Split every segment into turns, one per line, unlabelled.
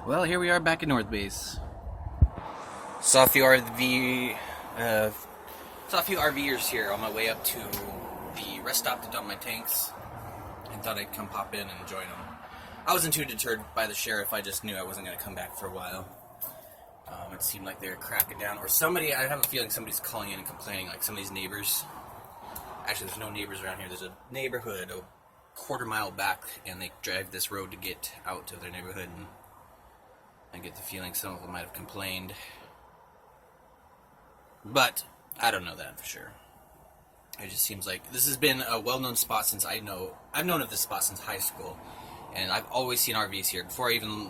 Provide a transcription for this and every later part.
Well, here we are back in Northbase. Saw a few uh, saw a few RV'ers here on my way up to the rest stop to dump my tanks, and thought I'd come pop in and join them. I wasn't too deterred by the sheriff. I just knew I wasn't going to come back for a while. It seemed like they were cracking down, or somebody. I have a feeling somebody's calling in and complaining, like some of these neighbors. Actually, there's no neighbors around here. There's a neighborhood a quarter mile back, and they drive this road to get out of their neighborhood. And I get the feeling some of them might have complained. But I don't know that for sure. It just seems like this has been a well-known spot since I've known of this spot since high school. And I've always seen RVs here.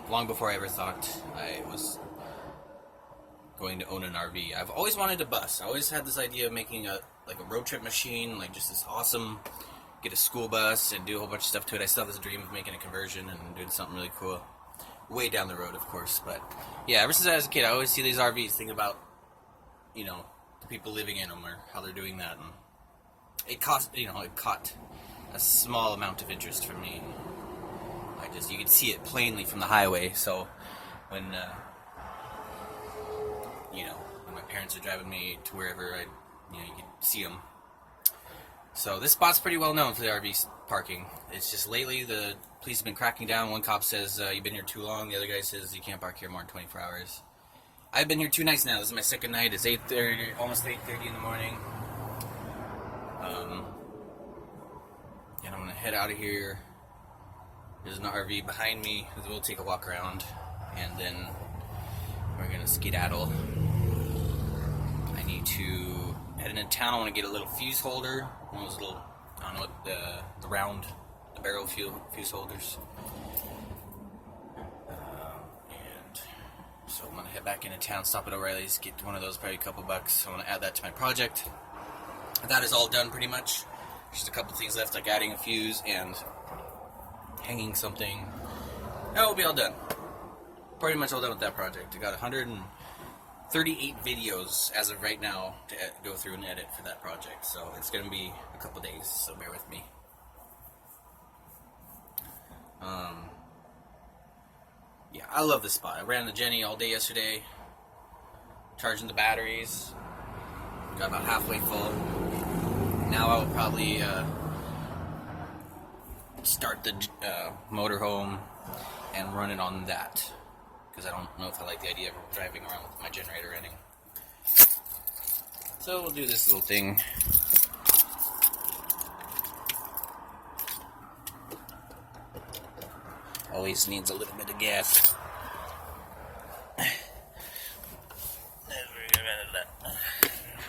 Long before I ever thought I was going to own an RV. I've always wanted a bus. I always had this idea of making a road trip machine, like just this awesome, get a school bus and do a whole bunch of stuff to it. I still have this dream of making a conversion and doing something really cool. Way down the road, of course, but yeah, ever since I was a kid, I always see these RVs, think about, the people living in them or how they're doing that, and it caught a small amount of interest from me. You could see it plainly from the highway, so when my parents are driving me to wherever you could see them. So this spot's pretty well known for the RV parking. It's just lately the police have been cracking down. One cop says you've been here too long. The other guy says you can't park here more than 24 hours. I've been here 2 nights now. This is my second night. It's 8:30, almost 8:30 in the morning. And I'm gonna head out of here. There's an RV behind me. We'll take a walk around, and then we're gonna skedaddle. I need to head into town. I want to get a little fuse holder. One of those little, I don't know what, the round, the barrel fuse holders. And so I'm going to head back into town, stop at O'Reilly's, get one of those, probably a couple bucks. I want to add that to my project. That is all done pretty much. Just a couple things left, like adding a fuse and hanging something. That will be all done. Pretty much all done with that project. I got 138 videos as of right now to go through and edit for that project, so it's going to be a couple days, so bear with me. Yeah, I love this spot. I ran the Jenny all day yesterday, charging the batteries, got about halfway full. Now I will probably start the motorhome and run it on that, because I don't know if I like the idea of driving around with my generator running. So we'll do this little thing. Always needs a little bit of gas.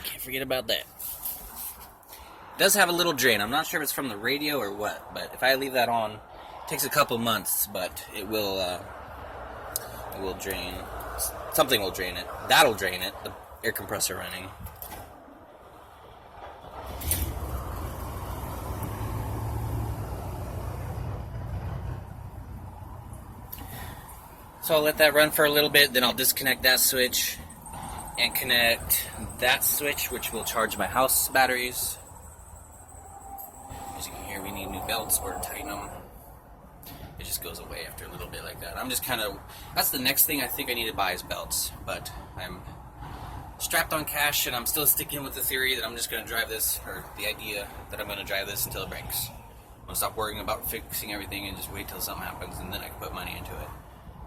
Can't forget about that. It does have a little drain. I'm not sure if it's from the radio or what, but if I leave that on, it takes a couple months, but it will drain. Something will drain it. That'll drain it. The air compressor running. So I'll let that run for a little bit, then I'll disconnect that switch and connect that switch, which will charge my house batteries. As you can hear, we need new belts or tighten them. It just goes away after a little bit like that. That's the next thing I think I need to buy is belts, but I'm strapped on cash and I'm still sticking with the theory that I'm just going to drive this, or the idea that I'm going to drive this until it breaks. I'm going to stop worrying about fixing everything and just wait till something happens, and then I can put money into it.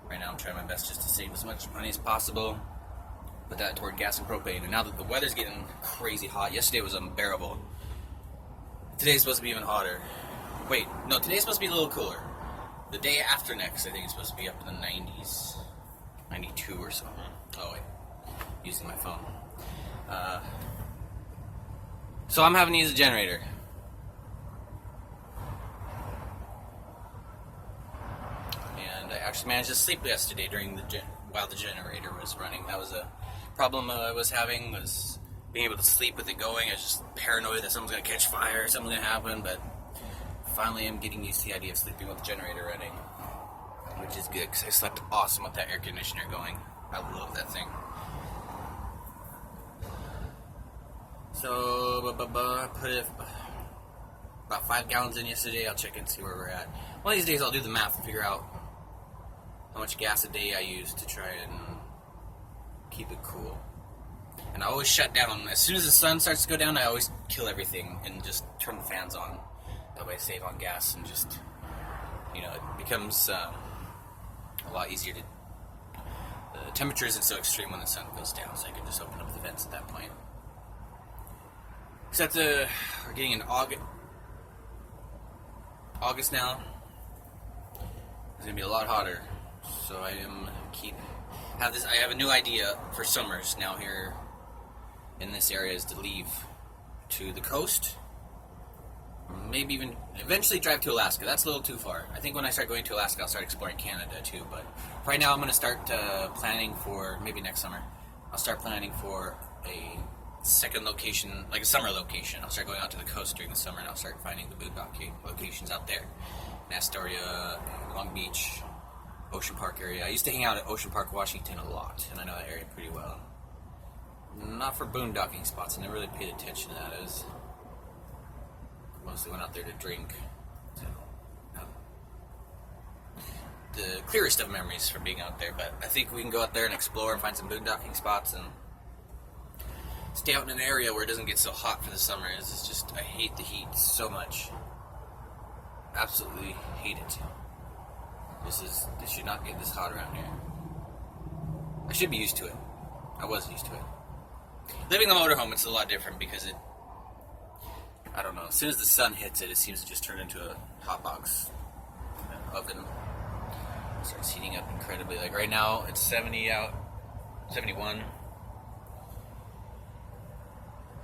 Right now I'm trying my best just to save as much money as possible, put that toward gas and propane. And now that the weather's getting crazy hot, yesterday was unbearable. Today's supposed to be even hotter. Wait, no, today's supposed to be a little cooler. The day after next, I think it's supposed to be up in the 90s. 92 or something. Oh, wait. Using my phone. So I'm having to use a generator. And I actually managed to sleep yesterday while the generator was running. That was a problem I was having, was being able to sleep with it going. I was just paranoid that someone's going to catch fire, something's going to happen, but finally I'm getting used to the idea of sleeping with the generator running, which is good, because I slept awesome with that air conditioner going. I love that thing. So, I put about 5 gallons in yesterday. I'll check and see where we're at. One of these days I'll do the math and figure out how much gas a day I use to try and keep it cool. And I always shut down. As soon as the sun starts to go down, I always kill everything and just turn the fans on. That way I save on gas and just, it becomes a lot easier to... The temperature isn't so extreme when the sun goes down, so I can just open up the vents at that point. Except we're getting in August now. It's going to be a lot hotter. So I have a new idea for summers now here in this area, is to leave to the coast, maybe even eventually drive to Alaska. That's a little too far. I think when I start going to Alaska, I'll start exploring Canada too. But right now, I'm going to start planning for maybe next summer. I'll start planning for a second location, like a summer location. I'll start going out to the coast during the summer, and I'll start finding the boondocking locations out there, in Astoria, Long Beach, Ocean Park area. I used to hang out at Ocean Park, Washington a lot, and I know that area pretty well. Not for boondocking spots. I never really paid attention to that. I mostly went out there to drink. So, the clearest of memories from being out there, but I think we can go out there and explore and find some boondocking spots and stay out in an area where it doesn't get so hot for the summer. It's just, I hate the heat so much. Absolutely hate it. This should not get this hot around here. I should be used to it. I was used to it. Living in a motorhome, it's a lot different because I don't know, as soon as the sun hits it, it seems to just turn into a hot box oven. It starts heating up incredibly. Like right now, it's 70 out, 71.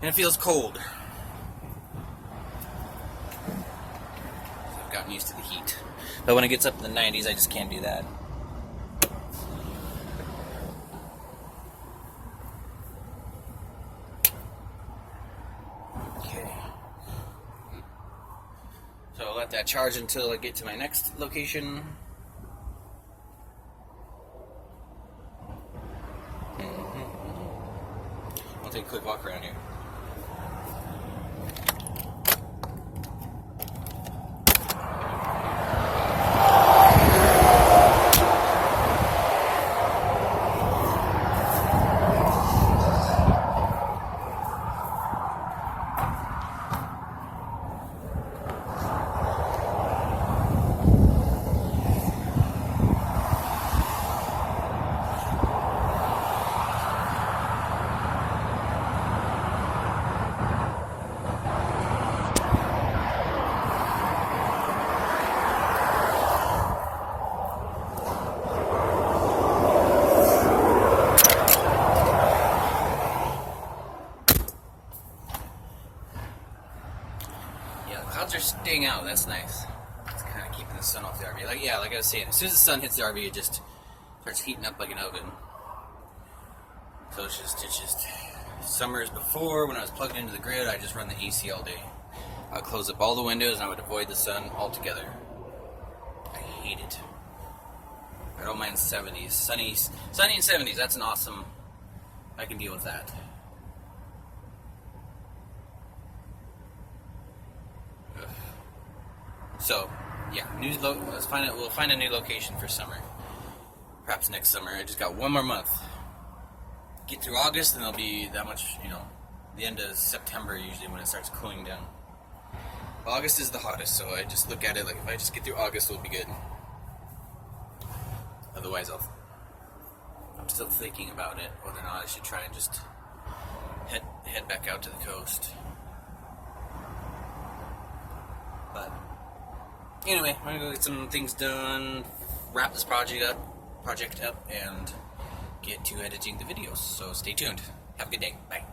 And it feels cold. I've gotten used to the heat. But when it gets up in the 90s, I just can't do that. Okay. So I'll let that charge until I get to my next location. I'll take a quick walk around here. Clouds are staying out. That's nice. It's kind of keeping the sun off the RV. Like I was saying, as soon as the sun hits the RV, it just starts heating up like an oven. So it's just summers before, when I was plugged into the grid, I just run the AC all day. I would close up all the windows and I would avoid the sun altogether. I hate it. I don't mind 70s. Sunny and 70s, that's an awesome... I can deal with that. So, yeah, we'll find a new location for summer. Perhaps next summer. I just got one more month. Get through August, and there'll be that much, the end of September usually when it starts cooling down. August is the hottest, so I just look at it like if I just get through August, it'll be good. Otherwise, I'm still thinking about it, whether or not I should try and just head back out to the coast. But anyway, I'm gonna go get some things done, wrap this project up, and get to editing the videos. So stay tuned. Have a good day. Bye.